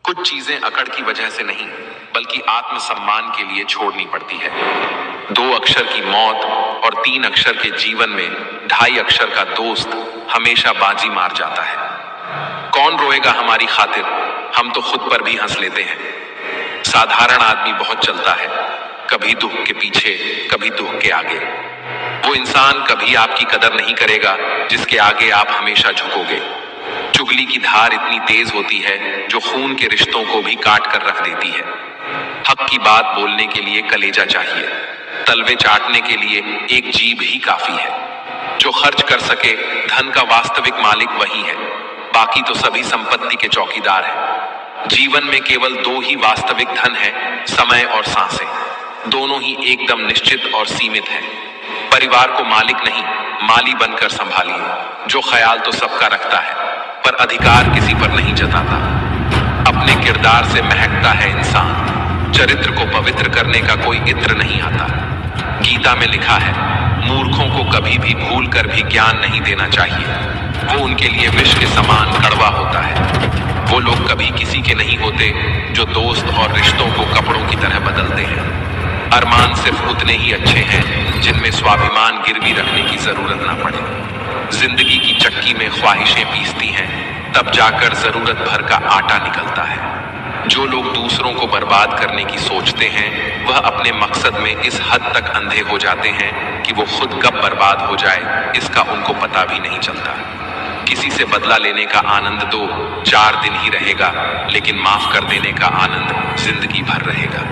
कुछ चीजें अकड़ की वजह से नहीं बल्कि आत्मसम्मान के लिए छोड़नी पड़ती है। 2 अक्षर की मौत और 3 अक्षर के जीवन में 2.5 अक्षर का दोस्त हमेशा बाजी मार जाता है। कौन रोएगा हमारी खातिर, हम तो खुद पर भी हंस लेते हैं। साधारण आदमी बहुत चलता है, कभी दुख के पीछे कभी दुख के आगे। वो इंसान कभी आपकी कदर नहीं करेगा जिसके आगे आप हमेशा झुकोगे। चुगली की धार इतनी तेज होती है जो खून के रिश्तों को भी काट कर रख देती है। हक की बात बोलने के लिए कलेजा चाहिए, तलवे चाटने के लिए एक जीभ ही काफी है। जो खर्च कर सके धन का वास्तविक मालिक वही है, बाकी तो सभी संपत्ति के चौकीदार हैं। जीवन में केवल 2 ही वास्तविक धन है, समय और सांसें। दोनों ही एकदम निश्चित और सीमित हैं। परिवार को मालिक नहीं माली बनकर संभालिए। जो ख्याल तो सबका रखता है पर अधिकार किसी पर नहीं जताता। अपने किरदार से महकता है इंसान, चरित्र को पवित्र करने का कोई इत्र नहीं आता। गीता में लिखा है, मूर्खों को कभी भी भूल कर भी ज्ञान नहीं देना चाहिए, वो उनके लिए विष के समान कड़वा होता है। वो लोग कभी किसी के नहीं होते जो दोस्त और रिश्तों को कपड़ों की तरह बदलते हैं। अरमान सिर्फ उतने ही अच्छे हैं जिनमें स्वाभिमान गिरवी रखने की जरूरत ना पड़े। जिंदगी की चक्की में ख्वाहिशें पीसती हैं, तब जाकर जरूरत भर का आटा निकलता है। जो लोग दूसरों को बर्बाद करने की सोचते हैं वह अपने मकसद में इस हद तक अंधे हो जाते हैं कि वो खुद कब बर्बाद हो जाए इसका उनको पता भी नहीं चलता। किसी से बदला लेने का आनंद 2-4 दिन ही रहेगा, लेकिन माफ कर देने का आनंद जिंदगी भर रहेगा।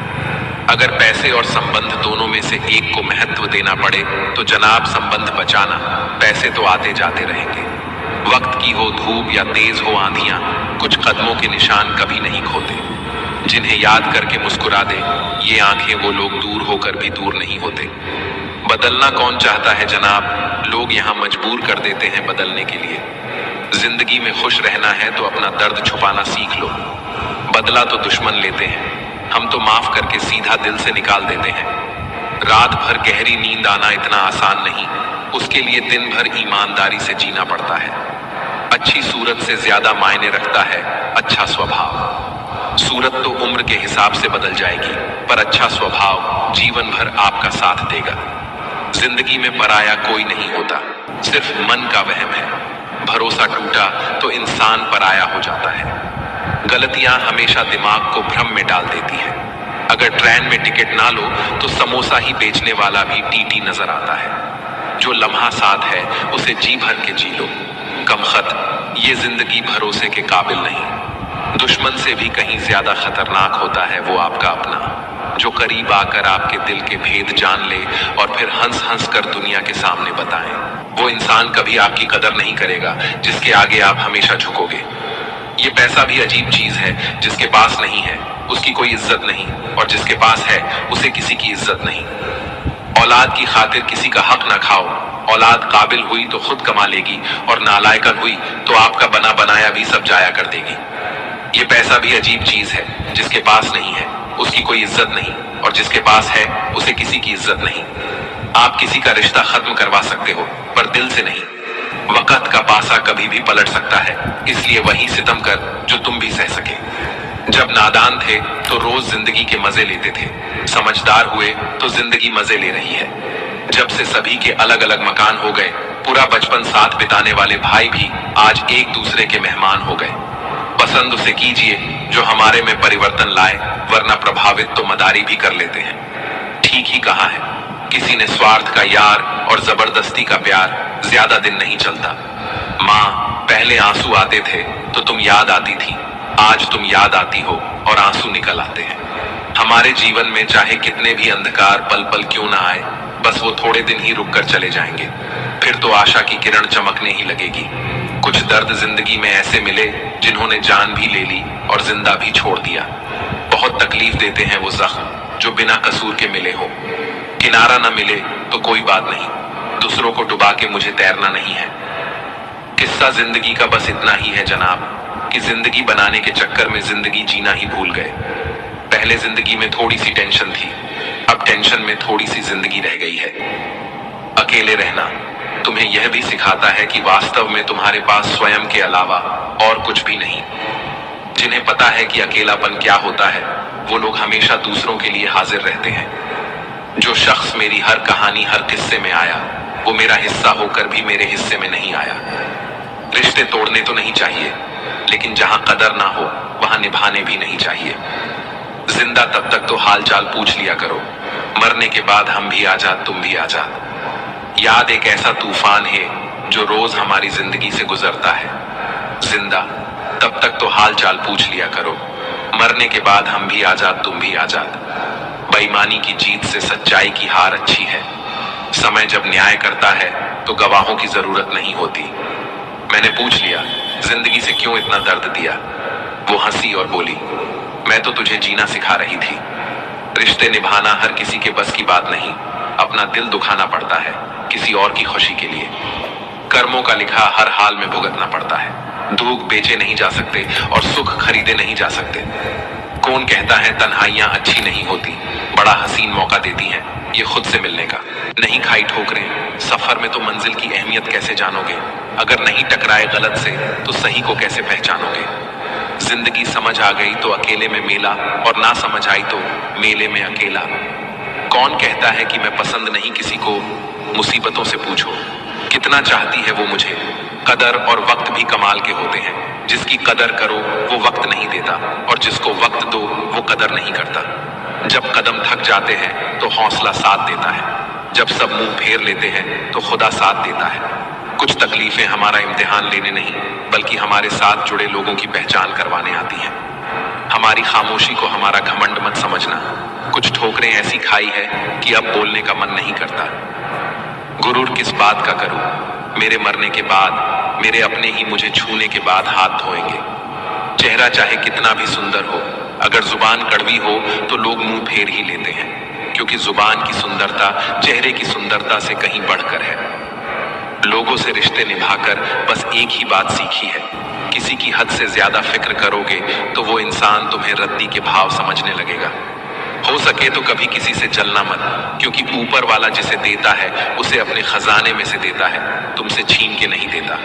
अगर पैसे और संबंध दोनों में से एक को महत्व देना पड़े तो जनाब संबंध बचाना, पैसे तो आते जाते रहेंगे। वक्त की हो धूप या तेज हो आंधियां, कुछ कदमों के निशान कभी नहीं खोते। जिन्हें याद करके मुस्कुरा दे ये आंखें, वो लोग दूर होकर भी दूर नहीं होते। बदलना कौन चाहता है जनाब, लोग यहाँ मजबूर कर देते हैं बदलने के लिए। जिंदगी में खुश रहना है तो अपना दर्द छुपाना सीख लो। बदला तो दुश्मन लेते हैं, हम तो माफ करके सीधा दिल से निकाल देते हैं। रात भर गहरी नींद आना इतना आसान नहीं, उसके लिए दिन भर ईमानदारी से जीना पड़ता है। अच्छी सूरत से ज्यादा मायने रखता है अच्छा स्वभाव। सूरत तो उम्र के हिसाब से बदल जाएगी, पर अच्छा स्वभाव जीवन भर आपका साथ देगा। जिंदगी में पराया कोई नहीं होता, सिर्फ मन का वहम है। भरोसा टूटा तो इंसान पराया हो जाता है। गलतियां हमेशा दिमाग को भ्रम में डाल देती है। अगर ट्रेन में टिकट ना लो तो समोसा ही बेचने वाला भी टीटी नजर आता है। जो लम्हा साथ है उसे जी भर के जी लो। कमखत ये जिंदगी भरोसे के काबिल नहीं। दुश्मन से भी कहीं ज्यादा खतरनाक होता है वो आपका अपना, जो करीब आकर आपके दिल के भेद जान ले और फिर हंस हंस कर दुनिया के सामने बताएं। वो इंसान कभी आपकी कदर नहीं करेगा जिसके आगे आप हमेशा झुकोगे। ये पैसा भी अजीब चीज है, जिसके पास नहीं है उसकी कोई इज्जत नहीं, और जिसके पास है उसे किसी की इज्जत नहीं। औलाद की खातिर किसी का हक ना खाओ। औलाद काबिल हुई तो खुद कमा लेगी, और नालायकन हुई तो आपका बना बनाया भी सब जाया कर देगी। ये पैसा भी अजीब चीज है, जिसके पास नहीं है उसकी कोई इज्जत नहीं, और जिसके पास है उसे किसी की इज्जत नहीं। आप किसी का रिश्ता खत्म करवा सकते हो पर दिल से नहीं। वक्त का पासा कभी भी पलट सकता है, इसलिए वही सितम कर जो तुम भी सह सके। जब नादान थे तो रोज जिंदगी के मजे लेते थे, समझदार हुए तो जिंदगी मजे ले रही है। जब से सभी के अलग अलग मकान हो गए, पूरा बचपन साथ बिताने वाले भाई भी आज एक दूसरे के मेहमान हो गए। पसंद उसे कीजिए जो हमारे में परिवर्तन लाए, वरना प्रभावित तो मदारी भी कर लेते हैं। ठीक ही कहा है, किसी ने स्वार्थ का यार और जबरदस्ती का प्यार ज्यादा दिन नहीं चलता। माँ, पहले आंसू आते थे तो तुम याद आती थी, आज तुम याद आती हो और आंसू निकल आते हैं। हमारे जीवन में चाहे कितने भी अंधकार पल पल क्यों ना आए, बस वो थोड़े दिन ही रुक कर चले जाएंगे, फिर तो आशा की किरण चमकने ही लगेगी। कुछ दर्द जिंदगी में ऐसे मिले जिन्होंने जान भी ले ली और जिंदा भी छोड़ दिया। बहुत तकलीफ देते हैं वो जख्म जो बिना कसूर के मिले हो। किनारा न मिले तो कोई बात नहीं, दूसरों को डुबा के मुझे तैरना नहीं है। किस्सा जिंदगी का बस इतना ही है जनाब, कि जिंदगी बनाने के चक्कर में जिंदगी जीना ही भूल गए। पहले जिंदगी में थोड़ी सी टेंशन थी, अब टेंशन में थोड़ी सी जिंदगी रह गई है। अकेले रहना तुम्हें यह भी सिखाता है कि वास्तव में तुम्हारे पास स्वयं के अलावा और कुछ भी नहीं। जिन्हें पता है कि अकेलापन क्या होता है, वो लोग हमेशा दूसरों के लिए हाजिर रहते हैं। जो शख्स मेरी हर कहानी, हर किस्से में आया, वो मेरा हिस्सा होकर भी मेरे हिस्से में नहीं आया। रिश्ते तोड़ने तो नहीं चाहिए, लेकिन जहां कदर ना हो वहां निभाने भी नहीं चाहिए। जिंदा तब तक तो हाल चाल पूछ लिया करो, मरने के बाद हम भी आजाद, तुम भी आजाद। याद एक ऐसा तूफान है जो रोज हमारी जिंदगी से गुजरता है। जिंदा तब तक तो हाल चाल पूछ लिया करो, मरने के बाद हम भी आजाद, तुम भी आजाद। बेईमानी की जीत से सच्चाई की हार अच्छी है। समय जब न्याय करता है तो गवाहों की जरूरत नहीं होती। मैंने पूछ लिया, जिंदगी से क्यों इतना दर्द दिया? वो हंसी और बोली, मैं तो तुझे जीना सिखा रही थी। रिश्ते निभाना हर किसी के बस की बात नहीं। अपना दिल दुखाना पड़ता है किसी और की खुशी के लिए। कर्मों का लिखा हर हाल में भुगतना पड़ता है। दुख बेचे नहीं जा सकते और सुख खरीदे नहीं जा सकते। कौन कहता है तन्हाइयां अच्छी नहीं होती, बड़ा हसीन मौका देती हैं ये खुद से मिलने का। नहीं खाई ठोकरें, सफर में तो मंजिल की अहमियत कैसे जानोगे? अगर नहीं टकराए गलत से तो सही को कैसे पहचानोगे? जिंदगी समझ आ गई तो अकेले में मेला, और ना समझ आई तो मेले में अकेला। कौन कहता है कि मैं पसंद नहीं किसी को? मुसीबतों से पूछो, कितना चाहती है वो मुझे? कदर और वक्त भी कमाल के होते हैं। जिसकी कदर करो वो वक्त नहीं देता, और जिसको वक्त दो वो कदर नहीं करता। जब कदम थक जाते हैं तो हौसला साथ देता है। जब सब मुंह फेर लेते हैं तो खुदा साथ देता है। कुछ तकलीफें हमारा इम्तिहान लेने नहीं, बल्कि हमारे साथ जुड़े लोगों की पहचान करवाने आती हैं। हमारी खामोशी को हमारा घमंड मत समझना। कुछ ठोकरें ऐसी खाई है कि अब बोलने का मन नहीं करता। गुरूर किस बात का करूं? मेरे मरने के बाद मेरे अपने ही मुझे छूने के बाद हाथ धोएंगे। चेहरा चाहे कितना भी सुंदर हो, अगर जुबान कड़वी हो तो लोग मुंह फेर ही लेते हैं, क्योंकि जुबान की सुंदरता चेहरे की सुंदरता से कहीं बढ़कर है। लोगों से रिश्ते निभाकर बस एक ही बात सीखी है, किसी की हद से ज्यादा फिक्र करोगे तो वो इंसान तुम्हें रद्दी के भाव समझने लगेगा। हो सके तो कभी किसी से जलना मत, क्योंकि ऊपर वाला जिसे देता है उसे अपने खजाने में से देता है, तुमसे छीन के नहीं देता।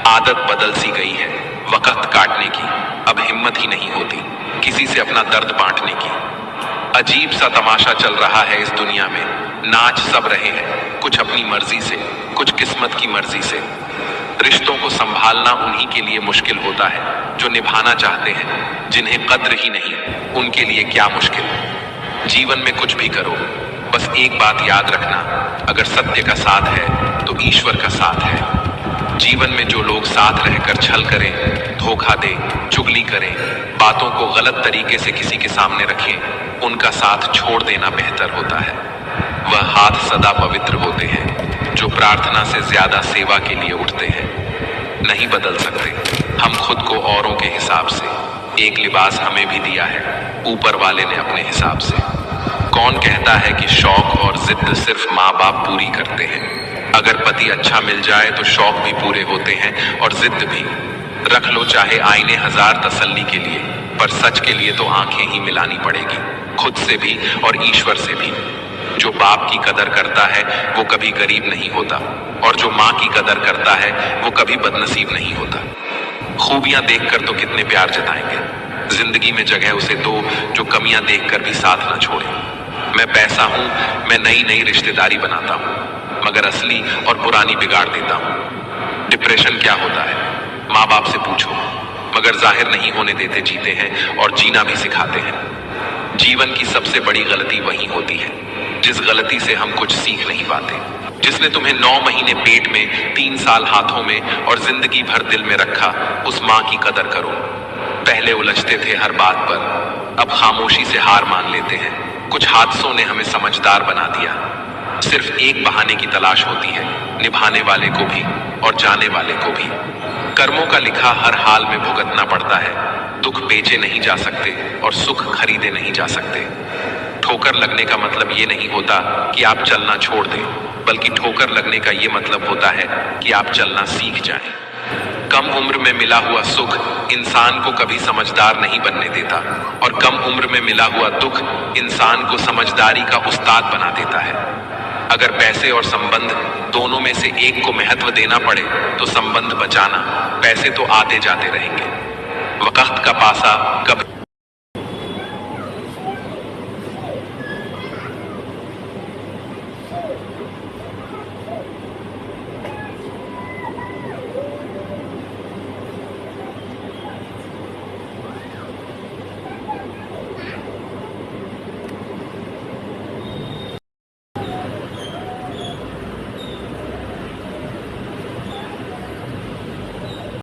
आदत बदल सी गई है वक्त काटने की, अब हिम्मत ही नहीं होती किसी से अपना दर्द बांटने की। अजीब सा तमाशा चल रहा है इस दुनिया में, नाच सब रहे हैं, कुछ अपनी मर्जी से, कुछ किस्मत की मर्जी से। रिश्तों को संभालना उन्हीं के लिए मुश्किल होता है जो निभाना चाहते हैं। जिन्हें कद्र ही नहीं, उनके लिए क्या मुश्किल। जीवन में कुछ भी करो, बस एक बात याद रखना, अगर सत्य का साथ है तो ईश्वर का साथ है। जीवन में जो लोग साथ रहकर छल करें, धोखा दें, चुगली करें, बातों को गलत तरीके से किसी के सामने रखें, उनका साथ छोड़ देना बेहतर होता है। वह हाथ सदा पवित्र होते हैं जो प्रार्थना से ज्यादा सेवा के लिए उठते हैं। नहीं बदल सकते हम खुद को औरों के हिसाब से। एक लिबास हमें भी दिया है ऊपर वाले ने अपने हिसाब से। कौन कहता है कि शौक और जिद सिर्फ माँ बाप पूरी करते हैं? अगर पति अच्छा मिल जाए तो शौक भी पूरे होते हैं और जिद भी। रख लो चाहे आईने हजार तसल्ली के लिए, पर सच के लिए तो आंखें ही मिलानी पड़ेगी, खुद से भी और ईश्वर से भी। जो बाप की कदर करता है वो कभी गरीब नहीं होता, और जो माँ की कदर करता है वो कभी बदनसीब नहीं होता। खूबियां देखकर तो कितने प्यार जताएंगे, जिंदगी में जगह उसे दो जो कमियां देखकर भी साथ ना छोड़े। मैं पैसा हूं, मैं नई नई रिश्तेदारी बनाता हूं, मगर असली और पुरानी बिगाड़ देता हूं। डिप्रेशन क्या होता है माँ बाप से पूछो, मगर जाहिर नहीं होने देते जीते हैं और जीना भी सिखाते हैं। जीवन की सबसे बड़ी गलती वही होती है जिस गलती से हम कुछ सीख नहीं पाते। जिसने तुम्हें 9 महीने पेट में, 3 साल हाथों में और जिंदगी भर दिल में रखा, उस माँ की कदर करो। पहले उलझते थे हर बात पर, अब खामोशी से हार मान लेते हैं। कुछ हादसों ने हमें समझदार बना दिया। सिर्फ एक बहाने की तलाश होती है, निभाने वाले को भी और जाने वाले को भी। कर्मों का लिखा हर हाल में भुगतना पड़ता है। दुख बेचे नहीं जा सकते और सुख खरीदे नहीं जा सकते। ठोकर लगने का मतलब ये नहीं होता कि आप चलना छोड़ दें, बल्कि ठोकर लगने का ये मतलब होता है कि आप चलना सीख जाएं। कम उम्र में मिला हुआ सुख इंसान को कभी समझदार नहीं बनने देता, और कम उम्र में मिला हुआ दुख इंसान को समझदारी का उस्ताद बना देता है। अगर पैसे और संबंध दोनों में से एक को महत्व देना पड़े तो संबंध बचाना, पैसे तो आते जाते रहेंगे। वक्त का पासा कभी